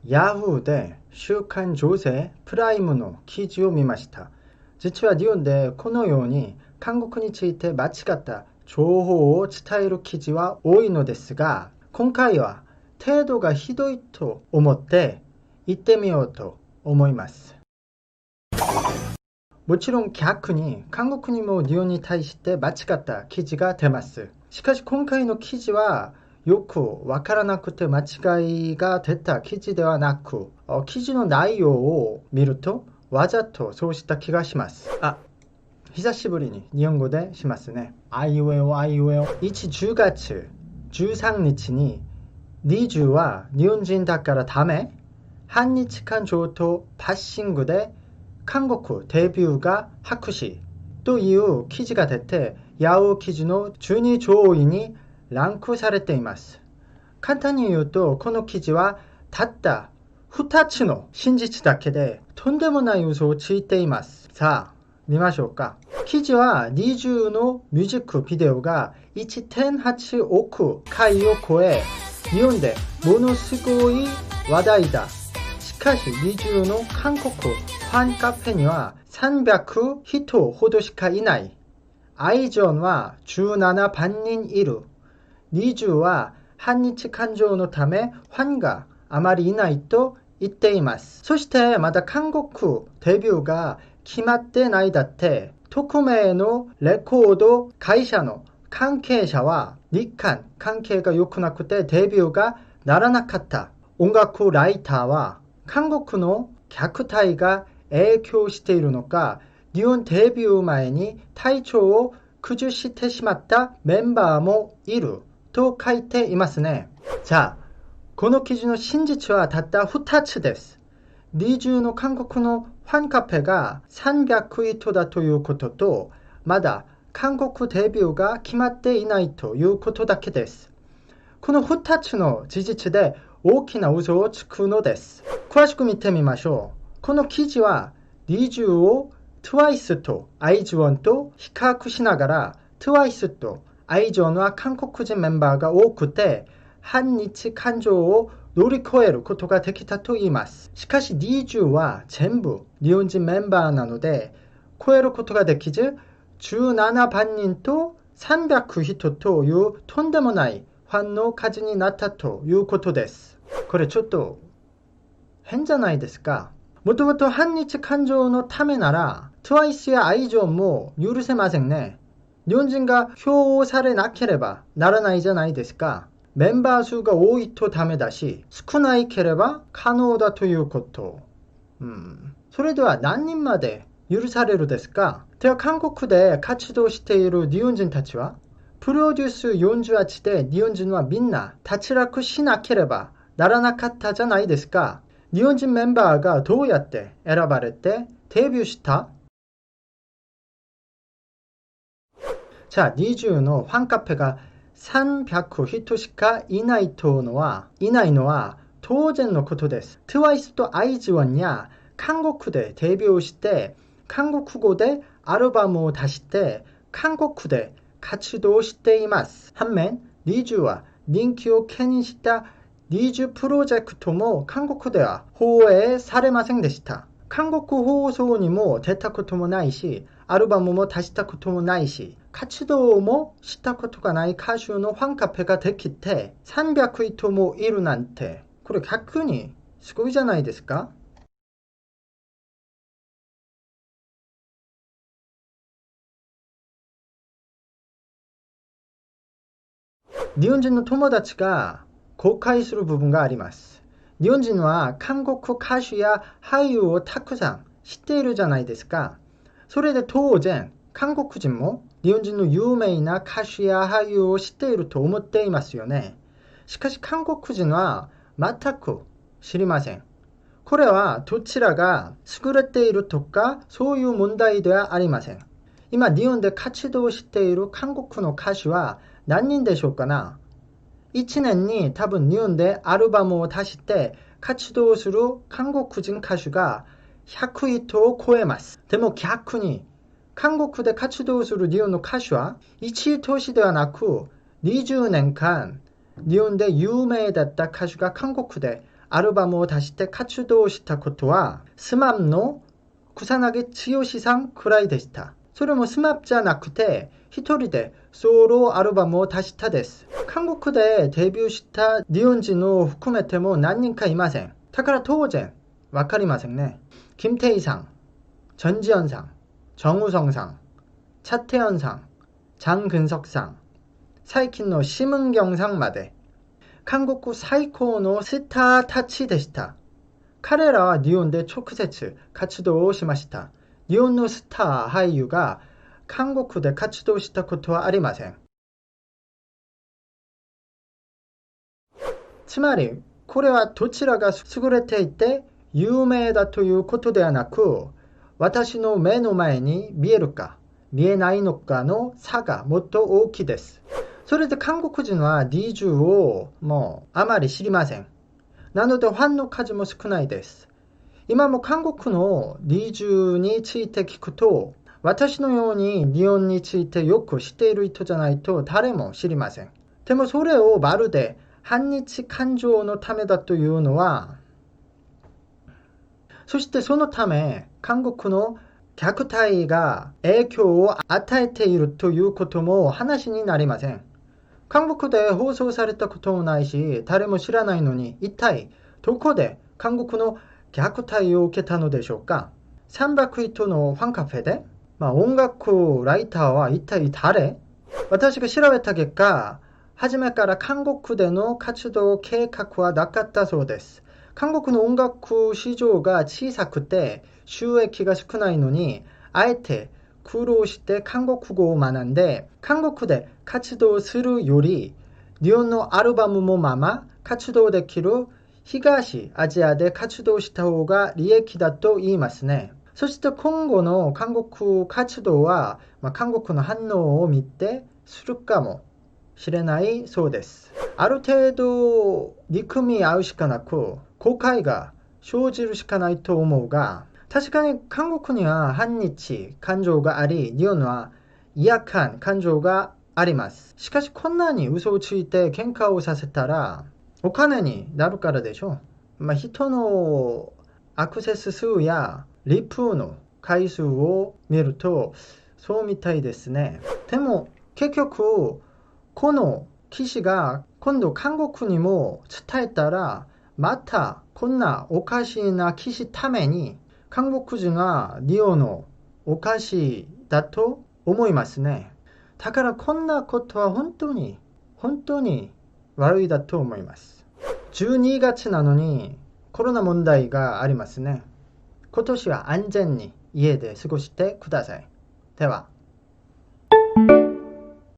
ヤフーで週刊情勢プライムの記事を見ました。実は日本でこのように韓国について間違った情報を伝える記事は多いのですが、今回は程度がひどいと思って言ってみようと思います。もちろん逆に韓国にも日本に対して間違った記事が出ます。しかし今回の記事はよくわからなくて間違いが出た記事ではなく、記事の内容を見るとわざとそうした気がします。久しぶりに日本語でしますね。あいうえおあいうえお。10月13日にリジュは日本人だからダメ反日感情とパッシングで韓国デビューが白紙という記事が出て、ヤフー記事の12上位にランクされています。簡単に言うと、この記事はたった2つの真実だけでとんでもない嘘をついています。さあ、見ましょうか。記事は20のミュージックビデオが 1.8 億回を超え、日本でものすごい話題だ。しかし20の韓国ファンカフェには300人ほどしかいない。アイジョンは17万人いる。20は反日感情のためファンがあまりいないと言っています。そしてまだ韓国デビューが決まってないだって、匿名のレコード会社の関係者は日韓関係が良くなくてデビューがならなかった。音楽ライターは韓国の客体が影響しているのか、日本デビュー前に体調を崩してしまったメンバーもいると書いていますね。さあ、この記事の真実はたった2つです。20の韓国のファンカフェが300人だということと、まだ韓国デビューが決まっていないということだけです。この2つの事実で大きな嘘をつくのです。詳しく見てみましょう。この記事は20を TWICE と IZ*ONE と比較しながら、 TWICE と IZ*ONE は韓国人メンバーが多くて反日感情を乗り越えることができたと言います。しかし20は全部日本人メンバーなので超えることができず、17万人と300人というとんでもないファンの数になったということです。これちょっと変じゃないですか。もともと反日感情のためなら TWICE やIZ*ONEも許せませんね。日本人が票をされなければならないじゃないですか。メンバー数が多いとダメだし、少ないければ可能だということ。それでは何人まで許されるですか？では韓国で活動している日本人たちは、プロデュース48で日本人はみんな脱落しなければならなかったじゃないですか。日本人メンバーがどうやって選ばれてデビューした？じゃあ20のファンカフェが300人しかいないのは当然のことです。TWICE と IZ*ONE や韓国でデビューして韓国語でアルバムを出して韓国で活動しています。反面20は人気を牽引した20プロジェクトも韓国では放映されませんでした。韓国放送にも出たこともないし、アルバムも出したこともないし、活動もしたことがない歌手のファンカフェができて300人もいるなんて、これ逆にすごいじゃないですか。日本人の友達が後悔する部分があります。日本人は韓国歌手や俳優をたくさん知っているじゃないですか。それで当然韓国人も日本人の有名な歌手や俳優を知っていると思っていますよね。しかし韓国人は全く知りません。これはどちらが優れているとかそういう問題ではありません。今日本で活動している韓国の歌手は何人でしょうかな。1年に多分日本でアルバムを出して活動する韓国人歌手が100人を超えます。でも逆に韓国で活動する日本の歌手は1都市ではなく20年間日本で有名だった歌手が韓国でアルバムを出して活動したことはSMAPの草薙剛さんくらいでした。それもSMAPじゃなくて一人でソロアルバムを出したです。韓国でデビューした日本人を含めても何人かいません。だから当然わかりませんね。김태희さん、전지현さん、정우성さん、차태현さん、장근석さん、最近の심은경さんまで韓国最高のスターたちでした。彼らは日本で直接活動をしました。日本のスター俳優が韓国で活動したことはありません。つまりこれはどちらが優れていて有名だということではなく、私の目の前に見えるか見えないのかの差がもっと大きいです。それで韓国人はニーズをあまり知りません。なのでファンの数も少ないです。今も韓国のニーズについて聞くと、私のように日本についてよく知っている人じゃないと誰も知りません。でもそれをまるで反日感情のためだというのは、そしてそのため韓国の虐待が影響を与えているということも話になりません。韓国で放送されたこともないし、誰も知らないのに一体どこで韓国の虐待を受けたのでしょうか。300人のファンカフェで、音楽ライターは一体誰？私が調べた結果、初めから韓国での活動計画はなかったそうです。韓国の音楽市場が小さくて収益が少ないのに、あえて苦労して韓国語を学んで、韓国で活動するより、日本のアルバムも活動できる東アジアで活動した方が利益だと言いますね。そして今後の韓国活動は、韓国の反応を見てするかもしれないそうです。ある程度憎み合うしかなく、誤解が生じるしかないと思うが、確かに韓国には反日感情があり、日本は嫌感感情があります。しかしこんなに嘘をついて喧嘩をさせたらお金になるからでしょう。人のアクセス数やリプの回数を見るとそうみたいですね。でも結局この記事が今度韓国にも伝えたら、またこんなおかしな記事ために韓国人は日本のおかしいだと思いますね。だからこんなことは本当に悪いだと思います。12月なのにコロナ問題がありますね。今年は安全に家で過ごしてください。では。